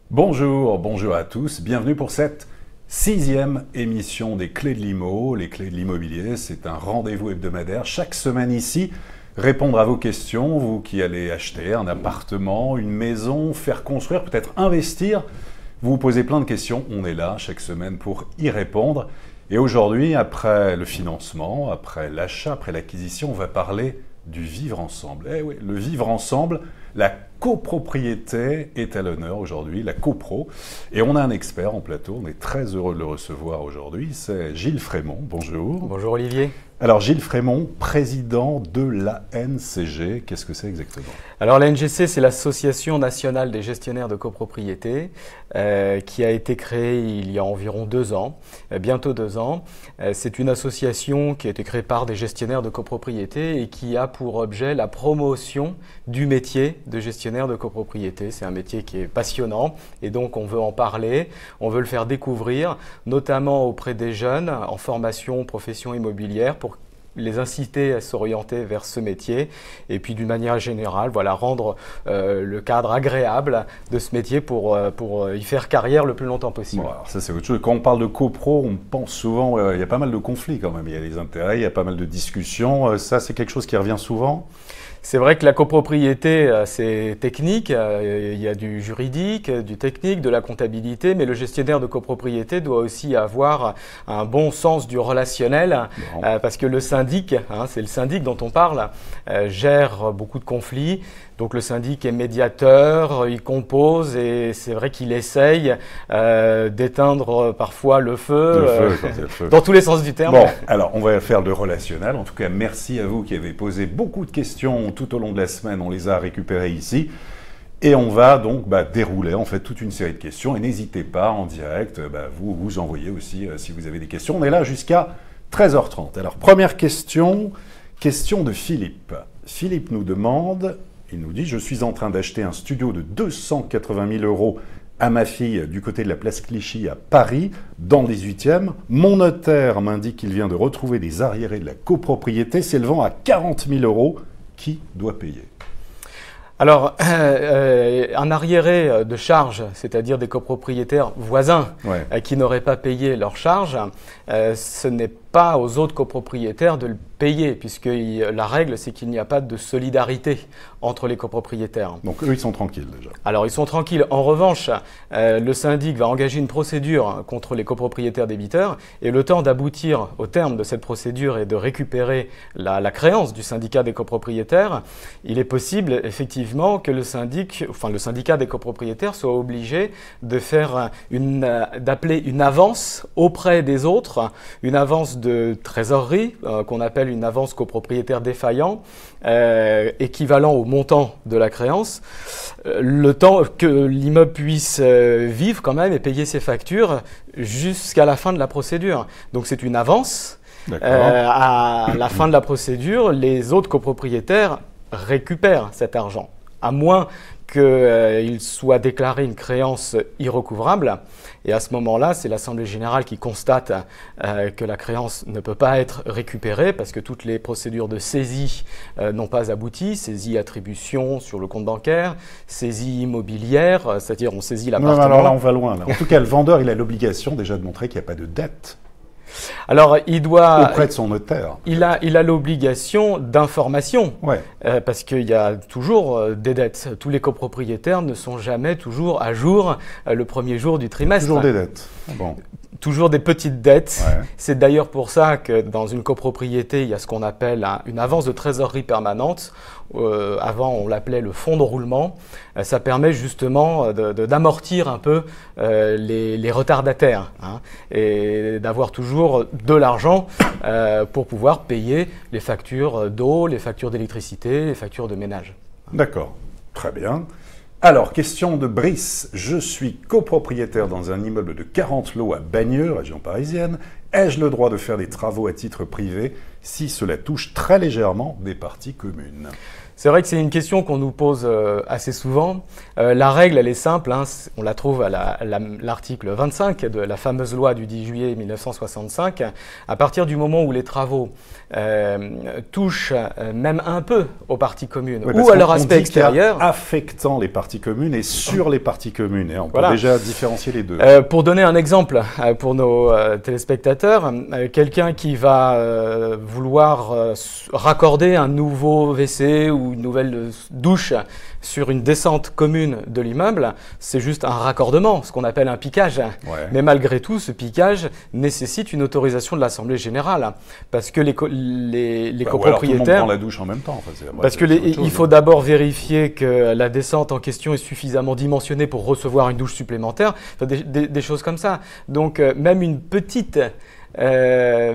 Bonjour à tous, bienvenue pour cette 6e émission des Clés de l'Immo. Les Clés de l'Immobilier, c'est un rendez-vous hebdomadaire chaque semaine ici, répondre à vos questions, vous qui allez acheter un appartement, une maison, faire construire, peut-être investir. Vous vous posez plein de questions, on est là chaque semaine pour y répondre. Et aujourd'hui, après le financement, après l'achat, après l'acquisition, on va parler du vivre ensemble. Eh oui, le vivre ensemble, la copropriété est à l'honneur aujourd'hui, la copro. Et on a un expert en plateau, on est très heureux de le recevoir aujourd'hui, c'est Gilles Frémont. Bonjour. Bonjour Olivier. Alors Gilles Frémont, président de l'ANCG, qu'est-ce que c'est exactement? Alors l'ANGC, c'est l'Association nationale des gestionnaires de copropriété qui a été créée il y a environ 2 ans, bientôt 2 ans. C'est une association qui a été créée par des gestionnaires de copropriété et qui a pour objet la promotion du métier de gestionnaire de copropriété. C'est un métier qui est passionnant et donc on veut en parler, on veut le faire découvrir, notamment auprès des jeunes en formation, profession immobilière, pour les inciter à s'orienter vers ce métier et puis d'une manière générale, voilà, rendre le cadre agréable de ce métier pour y faire carrière le plus longtemps possible. Bon, alors ça c'est autre chose. Quand on parle de copro, on pense souvent, il y a pas mal de conflits quand même, il y a des intérêts, il y a pas mal de discussions, ça c'est quelque chose qui revient souvent? C'est vrai que la copropriété, c'est technique, il y a du juridique, du technique, de la comptabilité, mais le gestionnaire de copropriété doit aussi avoir un bon sens du relationnel, parce que le syndic, c'est le syndic dont on parle, gère beaucoup de conflits. Donc le syndic est médiateur, il compose et c'est vrai qu'il essaye d'éteindre parfois le feu, dans tous les sens du terme. Bon, alors on va faire le relationnel. En tout cas, merci à vous qui avez posé beaucoup de questions tout au long de la semaine. On les a récupérées ici. Et on va donc dérouler en fait toute une série de questions. Et n'hésitez pas en direct, vous envoyez aussi si vous avez des questions. On est là jusqu'à 13h30. Alors première question de Philippe. Philippe nous demande... Il nous dit « Je suis en train d'acheter un studio de 280 000 € à ma fille du côté de la place Clichy à Paris, dans le 18e. Mon notaire m'indique qu'il vient de retrouver des arriérés de la copropriété s'élevant à 40 000 €. Qui doit payer ?» Alors, un arriéré de charges, c'est-à-dire des copropriétaires voisins qui n'auraient pas payé leurs charges, ce n'est pas aux autres copropriétaires de le payer, puisque la règle, c'est qu'il n'y a pas de solidarité entre les copropriétaires. Donc eux, ils sont tranquilles déjà. Alors, ils sont tranquilles. En revanche, le syndic va engager une procédure contre les copropriétaires débiteurs, et le temps d'aboutir au terme de cette procédure et de récupérer la créance du syndicat des copropriétaires, il est possible, effectivement, que le syndicat des copropriétaires soit obligé de faire d'appeler une avance auprès des autres, une avance de trésorerie, qu'on appelle une avance copropriétaire défaillant, équivalent au montant de la créance, le temps que l'immeuble puisse vivre quand même et payer ses factures jusqu'à la fin de la procédure. Donc c'est une avance. À la fin de la procédure, les autres copropriétaires récupèrent cet argent, à moins qu'il soit déclaré une créance irrecouvrable. Et à ce moment-là, c'est l'Assemblée générale qui constate que la créance ne peut pas être récupérée parce que toutes les procédures de saisie n'ont pas abouti. Saisie attribution sur le compte bancaire, saisie immobilière, c'est-à-dire on saisit l'appartement. Non, alors là, on va loin. Là. En tout cas, le vendeur, il a l'obligation déjà de montrer qu'il n'y a pas de dette. Alors, il doit... Auprès de son notaire. Il a l'obligation d'information, parce qu'il y a toujours des dettes. Tous les copropriétaires ne sont jamais toujours à jour le premier jour du trimestre. Toujours des dettes. Bon. Toujours des petites dettes. C'est d'ailleurs pour ça que dans une copropriété, il y a ce qu'on appelle une avance de trésorerie permanente. Avant, on l'appelait le fonds de roulement. Ça permet justement d'amortir un peu les retardataires et d'avoir toujours de l'argent pour pouvoir payer les factures d'eau, les factures d'électricité, les factures de ménage. D'accord, très bien. Alors, question de Brice. Je suis copropriétaire dans un immeuble de 40 lots à Bagneux, région parisienne. Ai-je le droit de faire des travaux à titre privé si cela touche très légèrement des parties communes ? C'est vrai que c'est une question qu'on nous pose assez souvent. La règle, elle est simple, hein, on la trouve à l'article 25 de la fameuse loi du 10 juillet 1965. À partir du moment où les travaux touchent même un peu aux parties communes ou à leur aspect extérieur. Affectant les parties communes et sur les parties communes. Et on peut déjà différencier les deux. Pour donner un exemple pour nos téléspectateurs, quelqu'un qui va vouloir raccorder un nouveau WC ou une nouvelle douche sur une descente commune de l'immeuble, c'est juste un raccordement, ce qu'on appelle un piquage. Ouais. Mais malgré tout, ce piquage nécessite une autorisation de l'Assemblée générale, parce que les copropriétaires... Ou alors tout le monde prend la douche en même temps. Parce qu'il faut d'abord vérifier que la descente en question est suffisamment dimensionnée pour recevoir une douche supplémentaire, des choses comme ça. Donc même une petite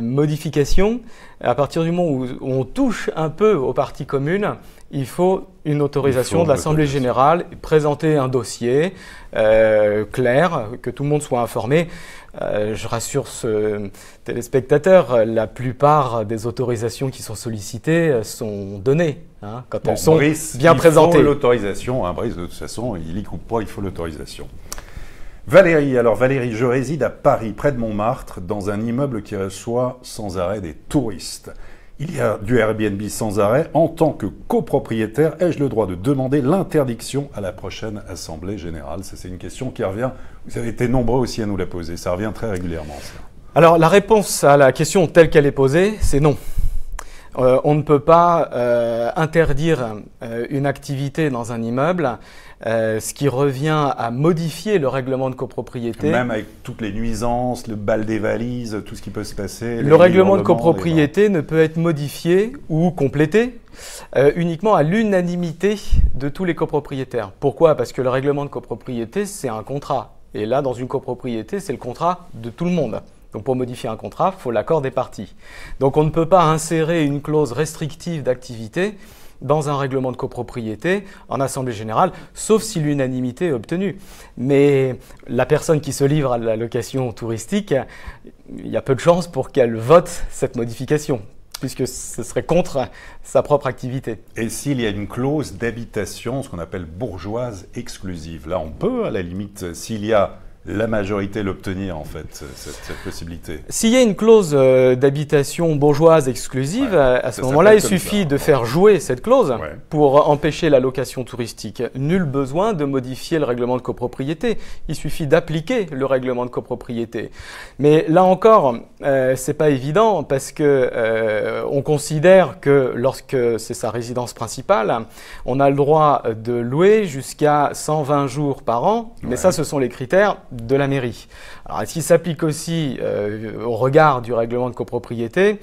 modification, à partir du moment où on touche un peu aux parties communes, il faut une autorisation de l'Assemblée générale, présenter un dossier clair, que tout le monde soit informé. Je rassure ce téléspectateur, la plupart des autorisations qui sont sollicitées sont données, hein, quand elles sont bien présentées. Il faut l'autorisation, hein, Brice, de toute façon, il y coupe pas, il faut l'autorisation. Valérie, je réside à Paris, près de Montmartre, dans un immeuble qui reçoit sans arrêt des touristes. Il y a du Airbnb sans arrêt. En tant que copropriétaire, ai-je le droit de demander l'interdiction à la prochaine Assemblée générale? Ça, c'est une question qui revient. Vous avez été nombreux aussi à nous la poser. Ça revient très régulièrement, ça. Alors, la réponse à la question telle qu'elle est posée, c'est non. On ne peut pas interdire une activité dans un immeuble, ce qui revient à modifier le règlement de copropriété. Même avec toutes les nuisances, le bal des valises, tout ce qui peut se passer. Le règlement de copropriété ne peut être modifié ou complété uniquement à l'unanimité de tous les copropriétaires. Pourquoi? Parce que le règlement de copropriété, c'est un contrat. Et là, dans une copropriété, c'est le contrat de tout le monde. Donc pour modifier un contrat, il faut l'accord des parties. Donc on ne peut pas insérer une clause restrictive d'activité dans un règlement de copropriété en assemblée générale, sauf si l'unanimité est obtenue. Mais la personne qui se livre à la location touristique, il y a peu de chances pour qu'elle vote cette modification, puisque ce serait contre sa propre activité. Et s'il y a une clause d'habitation, ce qu'on appelle bourgeoise exclusive, là on peut, à la limite, s'il y a la majorité l'obtenir, en fait, cette possibilité. S'il y a une clause d'habitation bourgeoise exclusive, à ce moment-là, il suffit de faire jouer cette clause pour empêcher la location touristique. Nul besoin de modifier le règlement de copropriété. Il suffit d'appliquer le règlement de copropriété. Mais là encore, c'est pas évident parce que on considère que lorsque c'est sa résidence principale, on a le droit de louer jusqu'à 120 jours par an. Mais ça, ce sont les critères de la mairie. Alors, est-ce qu'il s'applique aussi au regard du règlement de copropriété?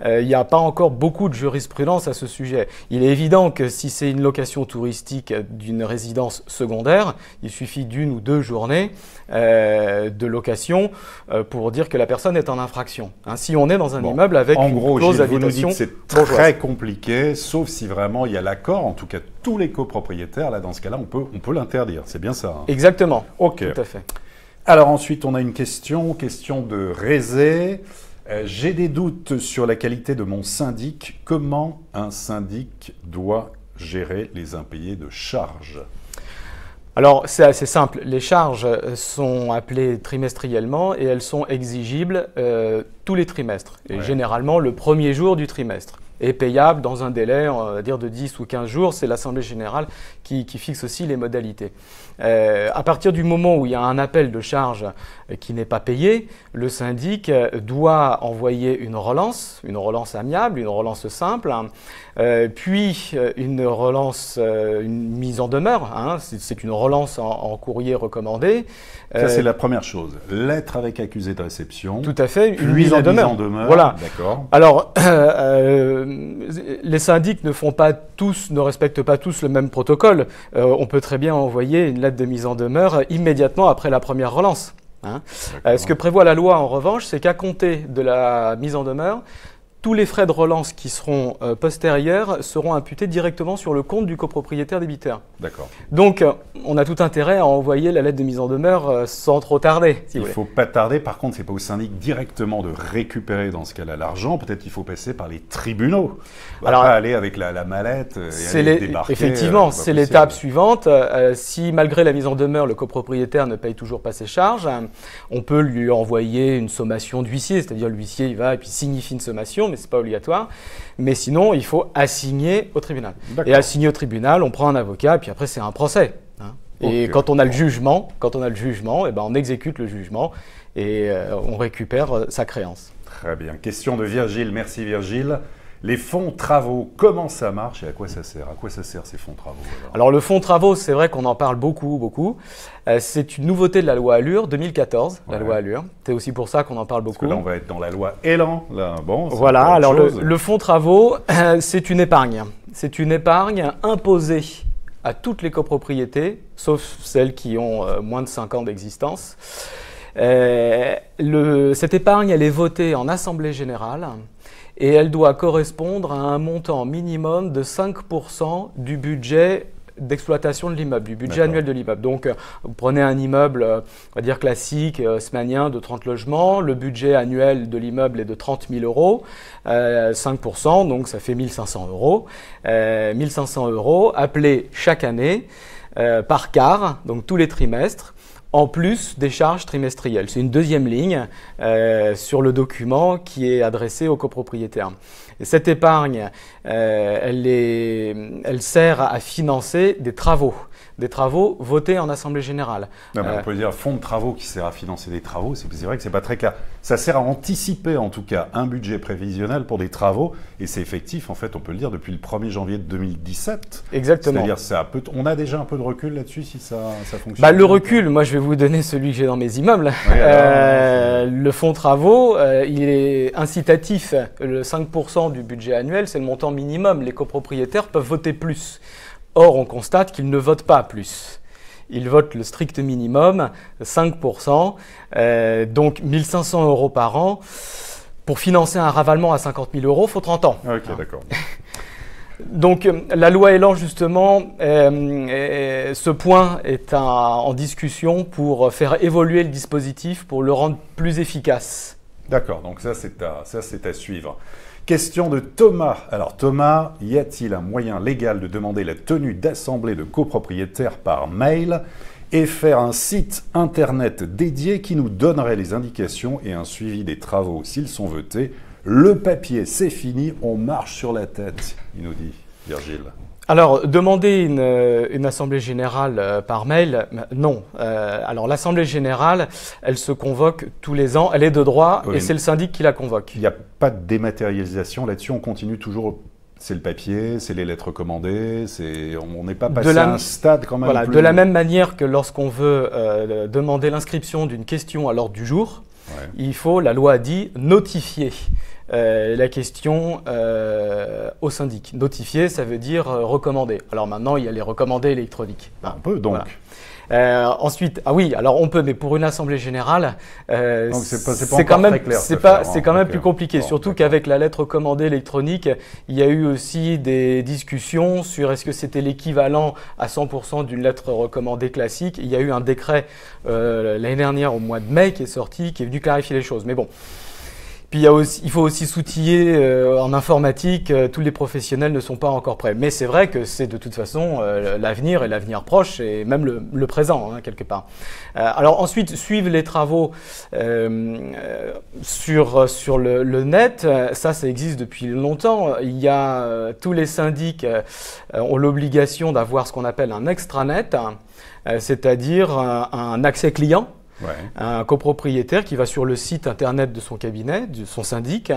Il n'y a pas encore beaucoup de jurisprudence à ce sujet. Il est évident que si c'est une location touristique d'une résidence secondaire, il suffit d'une ou deux journées de location pour dire que la personne est en infraction. Si on est dans un immeuble avec une clause d'habitation bourgeoise. C'est très compliqué, sauf si vraiment il y a l'accord, en tout cas tous les copropriétaires, là dans ce cas-là, on peut l'interdire. C'est bien ça. Hein. Exactement. Ok. Tout à fait. Alors ensuite, on a une question de Rézé. J'ai des doutes sur la qualité de mon syndic. Comment un syndic doit gérer les impayés de charges? Alors, c'est assez simple. Les charges sont appelées trimestriellement et elles sont exigibles tous les trimestres. Et généralement, le premier jour du trimestre. Et payable dans un délai, on va dire, de 10 ou 15 jours. C'est l'Assemblée générale qui fixe aussi les modalités. À partir du moment où il y a un appel de charge qui n'est pas payé, le syndic doit envoyer une relance amiable, une relance simple, puis une mise en demeure. C'est une relance en courrier recommandé. Ça, c'est la première chose. Lettre avec accusé de réception. Tout à fait, une mise en demeure. Voilà. D'accord. Alors, les syndics ne respectent pas tous le même protocole. On peut très bien envoyer une lettre de mise en demeure immédiatement après la première relance. Ce que prévoit la loi, en revanche, c'est qu'à compter de la mise en demeure, tous les frais de relance qui seront postérieurs seront imputés directement sur le compte du copropriétaire débiteur. D'accord. Donc, on a tout intérêt à envoyer la lettre de mise en demeure sans trop tarder. Il ne faut pas tarder. Par contre, ce n'est pas au syndic directement de récupérer dans ce cas-là l'argent. Peut-être qu'il faut passer par les tribunaux. Alors, pas aller avec la mallette et aller débarquer. Effectivement, c'est l'étape suivante. Si malgré la mise en demeure, le copropriétaire ne paye toujours pas ses charges, on peut lui envoyer une sommation d'huissier. C'est-à-dire l'huissier, il va et puis signifie une sommation, mais ce n'est pas obligatoire. Mais sinon, il faut assigner au tribunal. Et assigner au tribunal, on prend un avocat, et puis après, c'est un procès. Et quand on a le jugement, eh ben, on exécute le jugement et on récupère sa créance. Très bien. Question de Virgile. Merci Virgile. Les fonds travaux, comment ça marche et à quoi ça sert? À quoi ça sert ces fonds travaux? Alors le fonds travaux, c'est vrai qu'on en parle beaucoup. C'est une nouveauté de la loi Allure 2014, la loi Allure. C'est aussi pour ça qu'on en parle beaucoup. Parce que là, on va être dans la loi Elan. Là, bon, voilà, alors le fonds travaux, c'est une épargne. C'est une épargne imposée à toutes les copropriétés, sauf celles qui ont moins de 5 ans d'existence. Cette épargne, elle est votée en assemblée générale et elle doit correspondre à un montant minimum de 5% du budget d'exploitation de l'immeuble, du budget annuel de l'immeuble. Donc, vous prenez un immeuble, on va dire classique, haussmannien, de 30 logements, le budget annuel de l'immeuble est de 30 000 euros, 5%, donc ça fait 1 500 euros. 1 500 euros appelés chaque année par quart, donc tous les trimestres, en plus des charges trimestrielles. C'est une deuxième ligne sur le document qui est adressé aux copropriétaires. Et cette épargne, elle sert à financer des travaux votés en assemblée générale. Non, on peut dire fonds de travaux qui sert à financer des travaux, c'est vrai que c'est pas très clair. Ça sert à anticiper en tout cas un budget prévisionnel pour des travaux et c'est effectif en fait, on peut le dire depuis le 1er janvier 2017. Exactement. C'est-à-dire on a déjà un peu de recul là-dessus si ça fonctionne. Le recul, moi je vais vous donner celui que j'ai dans mes immeubles. Oui, le fonds travaux, il est incitatif. Le 5% du budget annuel, c'est le montant minimum. Les copropriétaires peuvent voter plus. Or, on constate qu'ils ne votent pas plus. Ils votent le strict minimum, 5%, donc 1 500 euros par an. Pour financer un ravalement à 50 000 euros, il faut 30 ans. Ok, d'accord. Donc, la loi Elan, justement, ce point est en discussion pour faire évoluer le dispositif, pour le rendre plus efficace. D'accord, donc ça c'est à suivre. Question de Thomas. Alors Thomas, y a-t-il un moyen légal de demander la tenue d'assemblée de copropriétaires par mail et faire un site internet dédié qui nous donnerait les indications et un suivi des travaux s'ils sont votés? Le papier, c'est fini, on marche sur la tête, il nous dit Virgile. Alors, demander une assemblée générale par mail, non. Alors, l'assemblée générale, elle se convoque tous les ans, elle est de droit et c'est le syndic qui la convoque. Il n'y a pas de dématérialisation là-dessus, on continue toujours, c'est le papier, c'est les lettres commandées, on n'est pas passé à un stade quand même. Voilà, de la même manière que lorsqu'on veut demander l'inscription d'une question à l'ordre du jour, il faut, la loi dit, notifier la question au syndic. Notifier, ça veut dire recommander. Alors maintenant, il y a les recommandés électroniques. On peut donc. Voilà. Ensuite, oui, alors on peut, mais pour une assemblée générale, c'est quand même plus compliqué. Surtout qu'avec la lettre recommandée électronique, il y a eu aussi des discussions sur est-ce que c'était l'équivalent à 100% d'une lettre recommandée classique. Il y a eu un décret l'année dernière au mois de mai qui est sorti, qui est venu clarifier les choses. Mais bon. Puis il faut aussi s'outiller en informatique, tous les professionnels ne sont pas encore prêts. Mais c'est vrai que c'est de toute façon l'avenir et l'avenir proche et même le présent, quelque part. Alors ensuite, suivre les travaux sur le net, ça existe depuis longtemps. Il y a tous les syndics ont l'obligation d'avoir ce qu'on appelle un extranet, c'est-à-dire un accès client. Un copropriétaire qui va sur le site internet de son cabinet, de son syndic,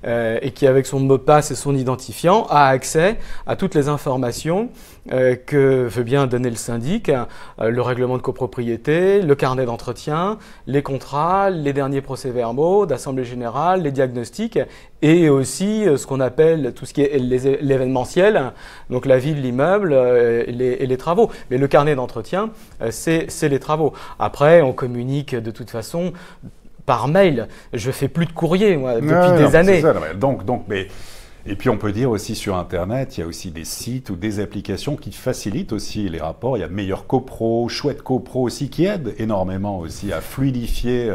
et qui avec son mot de passe et son identifiant a accès à toutes les informations que veut bien donner le syndic, le règlement de copropriété, le carnet d'entretien, les contrats, les derniers procès-verbaux d'assemblée générale, les diagnostics et aussi ce qu'on appelle tout ce qui est l'événementiel, donc la vie de l'immeuble et les travaux. Mais le carnet d'entretien, c'est les travaux. Après, on communique de toute façon par mail. Je fais plus de courrier, moi, depuis des années. C'est ça, mais et puis on peut dire aussi sur Internet, il y a aussi des sites ou des applications qui facilitent aussi les rapports. Il y a Meilleur CoPro, Chouette CoPro aussi, qui aident énormément aussi à fluidifier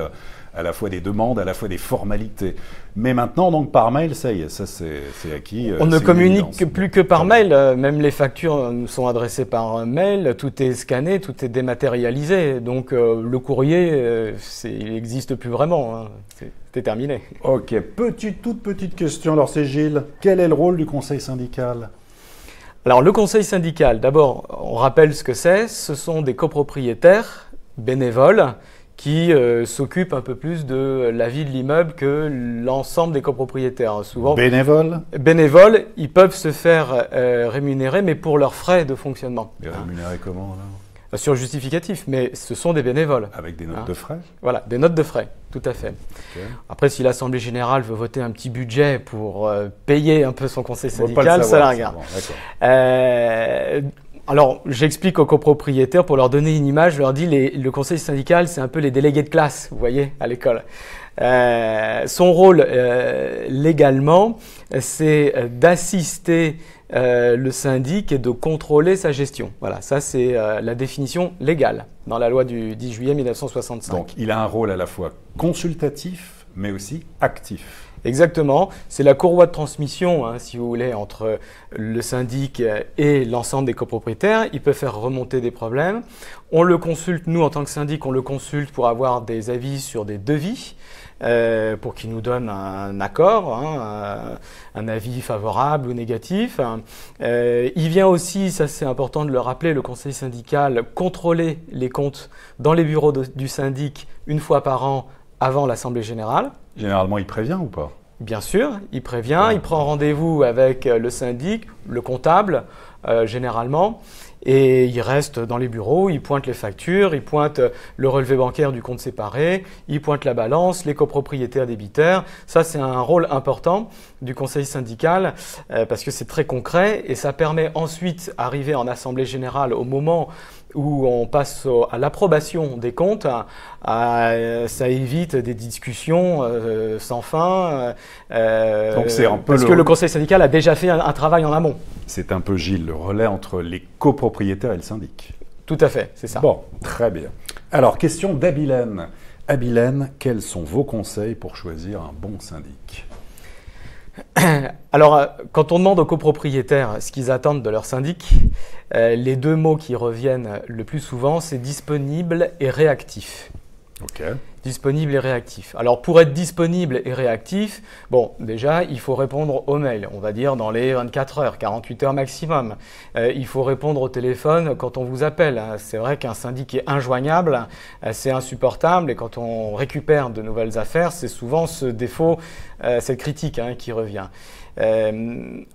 à la fois des demandes, à la fois des formalités. Mais maintenant, donc par mail, ça y est, ça c'est acquis. On ne communique plus que par mail, même les factures nous sont adressées par mail, tout est scanné, tout est dématérialisé. Donc le courrier, il n'existe plus vraiment, hein. C'est terminé. Ok, toute petite question, alors c'est Gilles. Quel est le rôle du conseil syndical ? Alors le conseil syndical, d'abord, on rappelle ce que c'est. Ce sont des copropriétaires bénévoles qui s'occupent un peu plus de la vie de l'immeuble que l'ensemble des copropriétaires. Souvent, bénévoles, ils peuvent se faire rémunérer, mais pour leurs frais de fonctionnement. Et rémunérer comment là ? Sur le justificatif, mais ce sont des bénévoles. Avec des notes de frais ? Voilà, des notes de frais, tout à fait. Okay. Après, si l'Assemblée générale veut voter un petit budget pour payer un peu son conseil syndical, ça la regarde. Bon, alors, j'explique aux copropriétaires, pour leur donner une image, je leur dis le conseil syndical, c'est un peu les délégués de classe, vous voyez, à l'école. Son rôle, légalement, c'est d'assister le syndic et de contrôler sa gestion. Voilà, ça c'est la définition légale dans la loi du 10 juillet 1965. Donc, il a un rôle à la fois consultatif, mais aussi actif. Exactement, c'est la courroie de transmission, hein, si vous voulez, entre le syndic et l'ensemble des copropriétaires. Il peut faire remonter des problèmes. On le consulte, nous en tant que syndic, on le consulte pour avoir des avis sur des devis, pour qu'il nous donne un accord, hein, un avis favorable ou négatif. Il vient aussi, ça c'est important de le rappeler, le conseil syndical contrôler les comptes dans les bureaux du syndic une fois par an avant l'Assemblée générale. Généralement, il prévient ou pas ? Bien sûr, il prévient, il prend rendez-vous avec le syndic, le comptable, généralement, et il reste dans les bureaux, il pointe les factures, il pointe le relevé bancaire du compte séparé, il pointe la balance, les copropriétaires débiteurs. Ça, c'est un rôle important du conseil syndical parce que c'est très concret et ça permet ensuite, arrivé en assemblée générale au moment où on passe à l'approbation des comptes, ça évite des discussions sans fin. Donc c'est un peu parce que le conseil syndical a déjà fait un travail en amont. C'est un peu, Gilles, le relais entre les copropriétaires et le syndic. Tout à fait, c'est ça. Bon, très bien. Alors, question d'Abilène. Abilène, quels sont vos conseils pour choisir un bon syndic ? Alors, quand on demande aux copropriétaires ce qu'ils attendent de leur syndic, les deux mots qui reviennent le plus souvent, c'est disponible et réactif. Ok. Disponible et réactif. Alors, pour être disponible et réactif, bon, déjà, il faut répondre aux mails, on va dire dans les 24 heures, 48 heures maximum. Il faut répondre au téléphone quand on vous appelle. C'est vrai qu'un syndic est injoignable, c'est insupportable, et quand on récupère de nouvelles affaires, c'est souvent ce défaut, cette critique qui revient.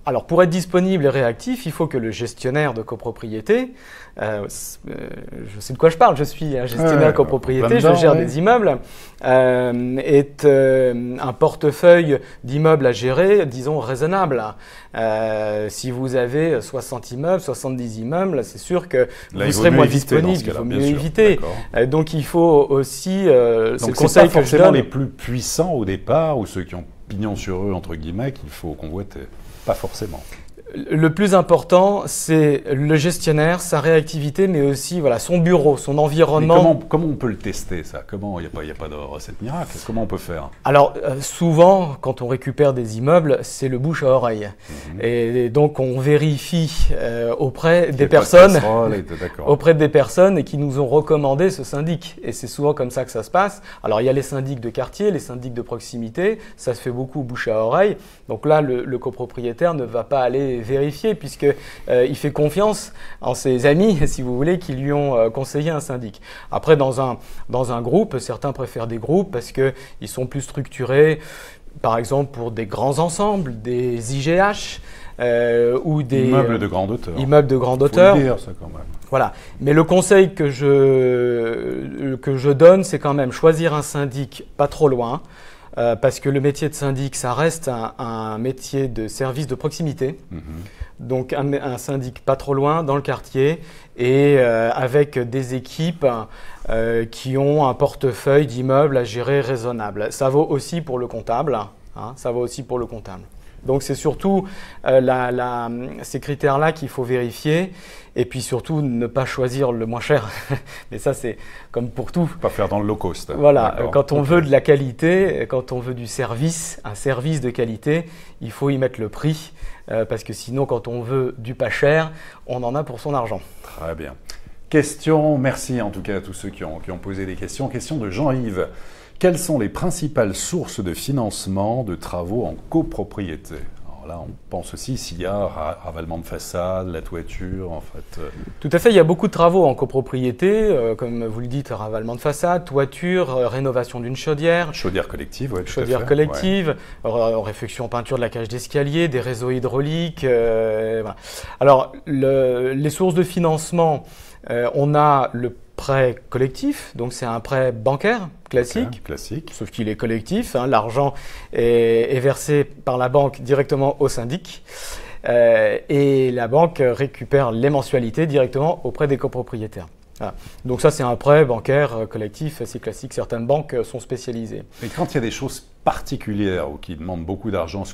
Alors, pour être disponible et réactif, il faut que le gestionnaire de copropriété, je sais de quoi je parle, je suis un gestionnaire de copropriété, je gère des immeubles, ait un portefeuille d'immeubles à gérer, disons, raisonnable. Si vous avez 60 immeubles, 70 immeubles, c'est sûr que vous serez moins disponible, il faut mieux éviter. Donc, il faut aussi, c'est le conseil que je donne. Les plus puissants au départ, ou ceux qui ont pignon sur eux, entre guillemets, qu'il faut convoiter. Pas forcément. Le plus important, c'est le gestionnaire, sa réactivité, mais aussi voilà, son bureau, son environnement. Mais comment on peut le tester, ça ? Il n'y a pas de recette miracle. Comment on peut faire ? Alors, souvent, quand on récupère des immeubles, c'est le bouche à oreille. Et donc, on vérifie auprès des personnes qui nous ont recommandé ce syndic. Et c'est souvent comme ça que ça se passe. Alors, il y a les syndics de quartier, les syndics de proximité. Ça se fait beaucoup bouche à oreille. Donc là, le copropriétaire ne va pas aller vérifier puisque il fait confiance en ses amis, si vous voulez, qui lui ont conseillé un syndic. Après, dans un groupe, certains préfèrent des groupes parce qu'ils sont plus structurés, par exemple pour des grands ensembles, des IGH ou des immeubles de grande hauteur. Immeubles de grande hauteur. Faut le dire, ça, quand même. Voilà. Mais le conseil que je donne, c'est quand même choisir un syndic pas trop loin. Parce que le métier de syndic, ça reste un métier de service de proximité. Donc un syndic pas trop loin, dans le quartier, et avec des équipes qui ont un portefeuille d'immeubles à gérer raisonnable. Ça vaut aussi pour le comptable. Hein, ça vaut aussi pour le comptable. Donc c'est surtout ces critères-là qu'il faut vérifier et puis surtout ne pas choisir le moins cher. Mais ça c'est comme pour tout. Pas faire dans le low cost. Voilà, quand on veut de la qualité, quand on veut du service, un service de qualité, il faut y mettre le prix parce que sinon quand on veut du pas cher, on en a pour son argent. Très bien. Question, merci en tout cas à tous ceux qui ont posé des questions. Question de Jean-Yves. Quelles sont les principales sources de financement de travaux en copropriété? Alors là, on pense aussi s'il y a ravalement de façade, la toiture, en fait. Tout à fait, il y a beaucoup de travaux en copropriété, comme vous le dites, ravalement de façade, toiture, rénovation d'une chaudière. Chaudière collective, oui. Chaudière collective, réfection peinture de la cage d'escalier, des réseaux hydrauliques. Voilà. Alors, les sources de financement, on a le prêt collectif, donc c'est un prêt bancaire classique, Okay, classique. Sauf qu'il est collectif, hein, l'argent est versé par la banque directement au syndic et la banque récupère les mensualités directement auprès des copropriétaires. Voilà. Donc ça c'est un prêt bancaire collectif assez classique, certaines banques sont spécialisées. Mais quand il y a des choses particulières ou qui demandent beaucoup d'argent,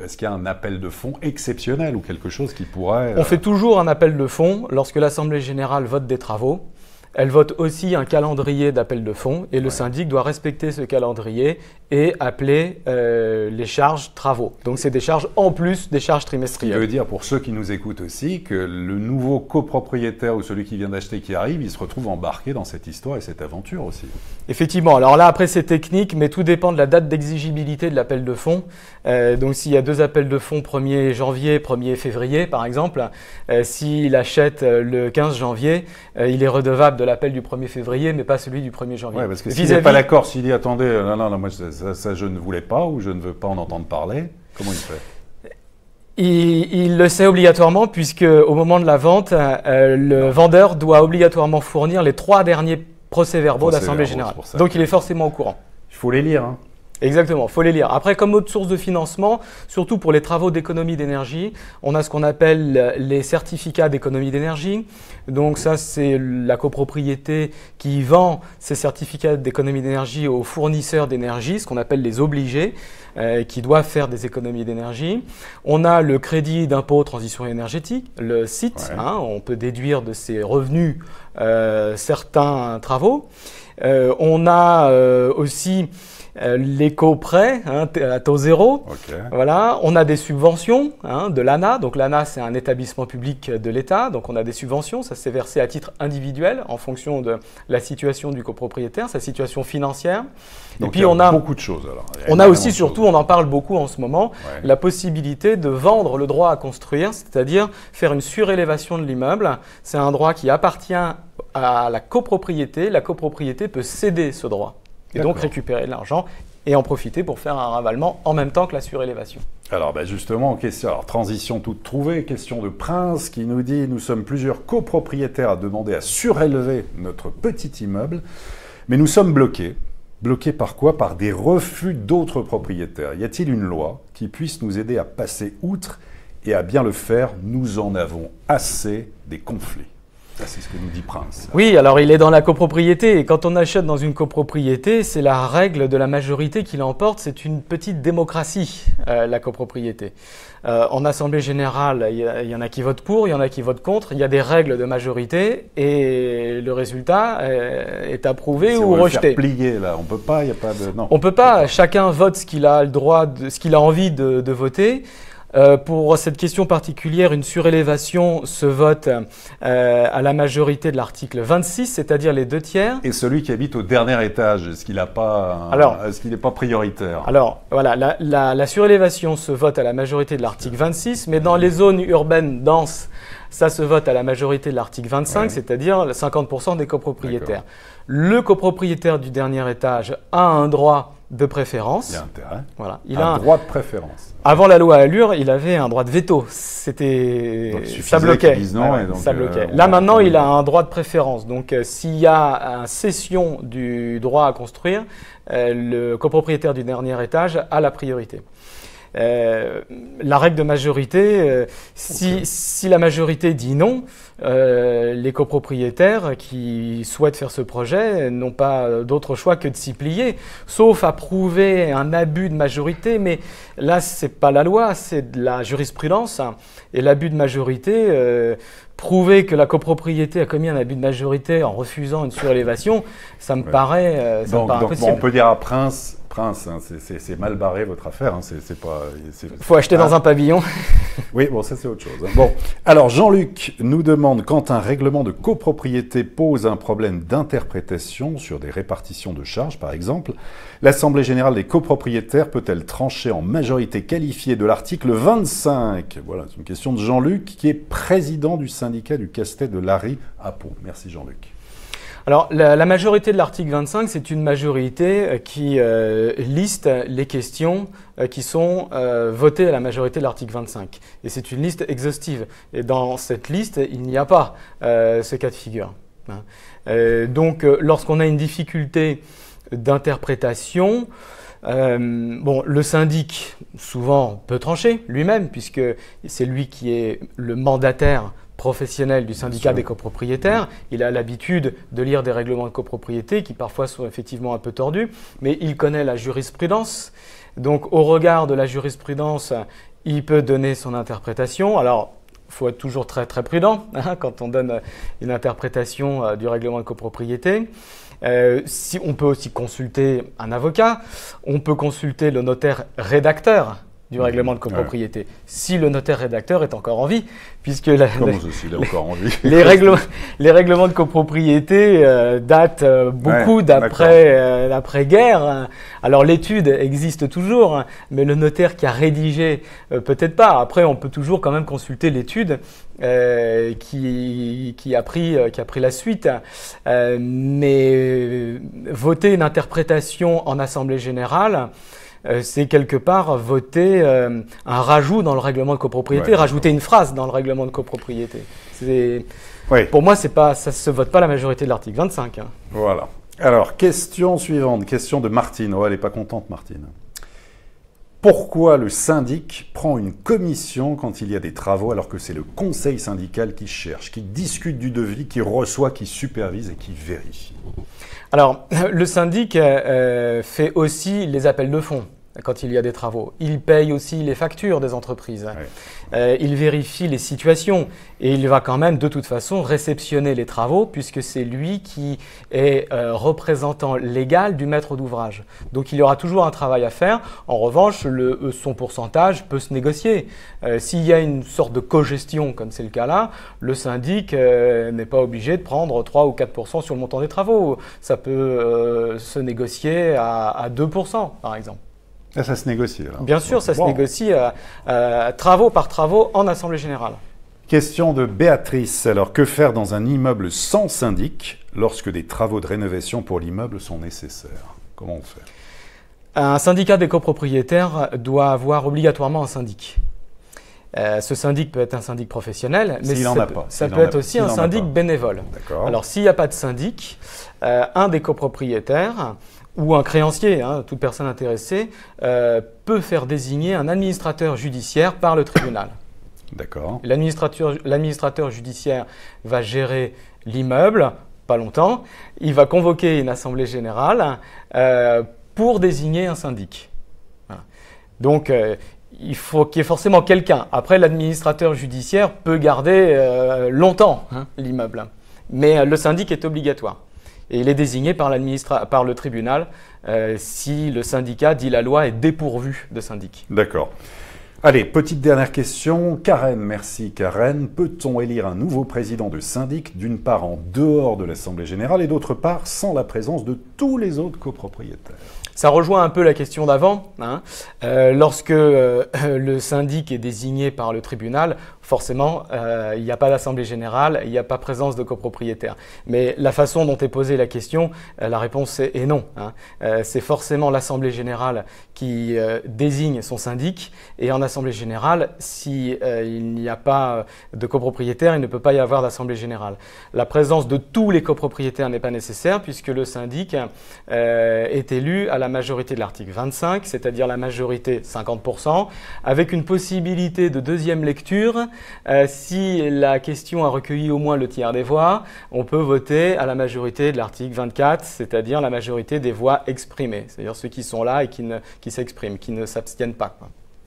est-ce qu'il y a un appel de fonds exceptionnel ou quelque chose qui pourrait… On fait toujours un appel de fonds lorsque l'Assemblée générale vote des travaux. Elle vote aussi un calendrier d'appel de fonds et le syndic doit respecter ce calendrier et appeler les charges travaux. Donc c'est des charges en plus des charges trimestrielles. Ce qui veut dire pour ceux qui nous écoutent aussi que le nouveau copropriétaire ou celui qui vient d'acheter qui arrive, il se retrouve embarqué dans cette histoire et cette aventure aussi. Effectivement. Alors là après c'est technique mais tout dépend de la date d'exigibilité de l'appel de fonds. Donc s'il y a 2 appels de fonds 1er janvier, 1er février par exemple, s'il achète le 15 janvier, il est redevable de l'appel du 1er février, mais pas celui du 1er janvier. Oui, parce que s'il n'est pas d'accord, s'il dit « Attendez, non, moi ça je ne voulais pas ou je ne veux pas en entendre parler », comment il fait ? Il le sait obligatoirement puisque au moment de la vente, le vendeur doit obligatoirement fournir les 3 derniers procès-verbaux d'Assemblée générale. Donc il est forcément au courant. Il faut les lire, hein. Exactement, il faut les lire. Après, comme autre source de financement, surtout pour les travaux d'économie d'énergie, on a ce qu'on appelle les certificats d'économie d'énergie. Donc ça, c'est la copropriété qui vend ces certificats d'économie d'énergie aux fournisseurs d'énergie, ce qu'on appelle les obligés, qui doivent faire des économies d'énergie. On a le crédit d'impôt transition énergétique, le CIT, on peut déduire de ses revenus certains travaux. On a aussi l'éco-prêt à taux zéro. Okay. Voilà. On a des subventions de l'ANA. Donc l'ANA, c'est un établissement public de l'État. Donc on a des subventions. Ça s'est versé à titre individuel en fonction de la situation du copropriétaire, sa situation financière. Donc, et puis on a beaucoup de choses. Alors. On a aussi surtout, on en parle beaucoup en ce moment, la possibilité de vendre le droit à construire, c'est-à-dire faire une surélévation de l'immeuble. C'est un droit qui appartient à la copropriété. La copropriété peut céder ce droit. Et donc récupérer de l'argent et en profiter pour faire un ravalement en même temps que la surélévation. Alors justement, question, transition toute trouvée, question de Prince qui nous dit « Nous sommes plusieurs copropriétaires à demander à surélever notre petit immeuble, mais nous sommes bloqués. Bloqués par quoi? Par des refus d'autres propriétaires. Y a-t-il une loi qui puisse nous aider à passer outre et à bien le faire? Nous en avons assez des conflits. » Ça, c'est ce que nous dit Prince. Oui, alors il est dans la copropriété. Et quand on achète dans une copropriété, c'est la règle de la majorité qui l'emporte. C'est une petite démocratie, la copropriété. En assemblée générale, il y en a qui votent pour, il y en a qui votent contre. Il y a des règles de majorité et le résultat est approuvé ou rejeté. Faire plier, là. On peut pas, il n'y a pas de… Non. On peut pas. Chacun vote ce qu'il a le droit, ce qu'il a envie de voter. Pour cette question particulière, une surélévation se vote à la majorité de l'article 26, c'est-à-dire les 2/3. Et celui qui habite au dernier étage, est-ce qu'il n'est pas prioritaire? Alors, voilà, la surélévation se vote à la majorité de l'article 26, mais dans les zones urbaines denses, ça se vote à la majorité de l'article 25, c'est-à-dire 50% des copropriétaires. Le copropriétaire du dernier étage a un droit de préférence. Il y a intérêt. Voilà. Un droit de préférence. Avant la loi Allure, il avait un droit de veto. Ça bloquait. Ça bloquait. Là maintenant, il a un droit de préférence. Donc, s'il y a une cession du droit à construire, le copropriétaire du dernier étage a la priorité. La règle de majorité, si la majorité dit non, les copropriétaires qui souhaitent faire ce projet n'ont pas d'autre choix que de s'y plier, sauf à prouver un abus de majorité. Mais là, c'est pas la loi, c'est de la jurisprudence. Et l'abus de majorité, prouver que la copropriété a commis un abus de majorité en refusant une surélévation, ça me paraît, impossible. Bon, on peut dire à Prince, hein, c'est mal barré votre affaire. Hein, faut acheter dans un pavillon. Oui, bon, ça c'est autre chose. Hein. Bon, alors Jean-Luc nous demande, quand un règlement de copropriété pose un problème d'interprétation sur des répartitions de charges, par exemple, l'Assemblée générale des copropriétaires peut-elle trancher en majorité qualifiée de l'article 25 ? Voilà, c'est une question de Jean-Luc, qui est président du syndicat du Castet de Lary à Pau. Merci Jean-Luc. Alors, la majorité de l'article 25, c'est une majorité qui liste les questions qui sont votées à la majorité de l'article 25. Et c'est une liste exhaustive. Et dans cette liste, il n'y a pas ce cas de figure. Donc, lorsqu'on a une difficulté d'interprétation, le syndic, souvent, peut trancher lui-même, puisque c'est lui qui est le mandataire professionnel du syndicat des copropriétaires. Il a l'habitude de lire des règlements de copropriété qui parfois sont effectivement un peu tordus, mais il connaît la jurisprudence. Donc au regard de la jurisprudence, il peut donner son interprétation. Alors, il faut être toujours très très prudent quand on donne une interprétation du règlement de copropriété. On peut aussi consulter un avocat, on peut consulter le notaire rédacteur du règlement de copropriété. Ouais. Si le notaire rédacteur est encore en vie, puisque il est encore en vie. les règlements de copropriété datent beaucoup d'après-guerre. Alors l'étude existe toujours, mais le notaire qui a rédigé, peut-être pas. Après, on peut toujours quand même consulter l'étude qui a pris la suite. Mais voter une interprétation en assemblée générale, c'est quelque part voter un rajout dans le règlement de copropriété, rajouter une phrase dans le règlement de copropriété. Pour moi, ça ne se vote pas la majorité de l'article 25. Hein. Voilà. Alors, question suivante, question de Martine. Oh, elle n'est pas contente, Martine. Pourquoi le syndic prend une commission quand il y a des travaux alors que c'est le conseil syndical qui cherche, qui discute du devis, qui reçoit, qui supervise et qui vérifie ? Alors, le syndic fait aussi les appels de fonds quand il y a des travaux. Il paye aussi les factures des entreprises. Il vérifie les situations et il va quand même de toute façon réceptionner les travaux puisque c'est lui qui est représentant légal du maître d'ouvrage. Donc il y aura toujours un travail à faire. En revanche, son pourcentage peut se négocier. S'il y a une sorte de cogestion comme c'est le cas là, le syndic n'est pas obligé de prendre 3 ou 4% sur le montant des travaux. Ça peut se négocier à 2% par exemple. Là, ça se négocie. Alors. Bien sûr, ça se négocie travaux par travaux en assemblée générale. Question de Béatrice. Alors, que faire dans un immeuble sans syndic lorsque des travaux de rénovation pour l'immeuble sont nécessaires ? Comment on fait ? Un syndicat des copropriétaires doit avoir obligatoirement un syndic. Ce syndic peut être un syndic professionnel, mais ça peut être aussi un syndic bénévole. Alors, s'il n'y a pas de syndic, un des copropriétaires ou un créancier, toute personne intéressée, peut faire désigner un administrateur judiciaire par le tribunal. D'accord. L'administrateur judiciaire va gérer l'immeuble, pas longtemps. Il va convoquer une assemblée générale pour désigner un syndic. Voilà. Donc, il faut qu'il y ait forcément quelqu'un. Après, l'administrateur judiciaire peut garder longtemps l'immeuble. Mais le syndic est obligatoire. Et il est désigné par le tribunal si le syndicat, dit la loi, est dépourvu de syndic. D'accord. Allez, petite dernière question. Karen, merci Karen. Peut-on élire un nouveau président de syndic, d'une part en dehors de l'Assemblée générale et d'autre part sans la présence de tous les autres copropriétaires ? Ça rejoint un peu la question d'avant. Lorsque le syndic est désigné par le tribunal, forcément, il n'y a pas d'assemblée générale, il n'y a pas présence de copropriétaires. Mais la façon dont est posée la question, la réponse est non. C'est forcément l'assemblée générale qui désigne son syndic, et en assemblée générale, si il n'y a pas de copropriétaire, il ne peut pas y avoir d'assemblée générale. La présence de tous les copropriétaires n'est pas nécessaire puisque le syndic est élu à la majorité de l'article 25, c'est-à-dire la majorité 50%, avec une possibilité de deuxième lecture. Si la question a recueilli au moins le tiers des voix, on peut voter à la majorité de l'article 24, c'est-à-dire la majorité des voix exprimées, c'est-à-dire ceux qui sont là et qui s'expriment, qui ne s'abstiennent pas.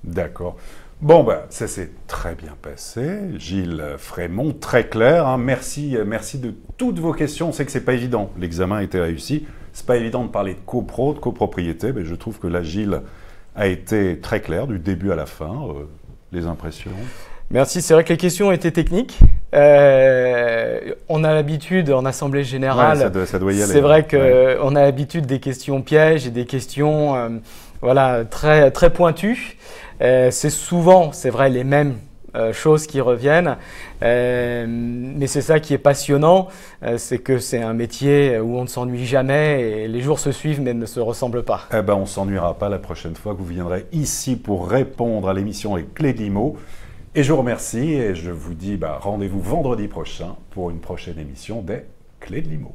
D'accord. Bon, ça s'est très bien passé. Gilles Frémont, très clair. Hein. Merci de toutes vos questions. On sait que c'est pas évident. L'examen a été réussi. C'est pas évident de parler de copro, de copropriété, mais je trouve que là, Gilles a été très clair du début à la fin. Les impressions? Merci. C'est vrai que les questions étaient techniques. On a l'habitude en assemblée générale. Ouais, ça doit y aller. C'est vrai qu'on a l'habitude des questions pièges et des questions très, très pointues. C'est souvent, c'est vrai, les mêmes choses qui reviennent, mais c'est ça qui est passionnant, c'est que c'est un métier où on ne s'ennuie jamais et les jours se suivent mais ne se ressemblent pas. On ne s'ennuiera pas la prochaine fois que vous viendrez ici pour répondre à l'émission Les Clés de l'IMO. Et je vous remercie et je vous dis rendez-vous vendredi prochain pour une prochaine émission des Clés de l'IMO.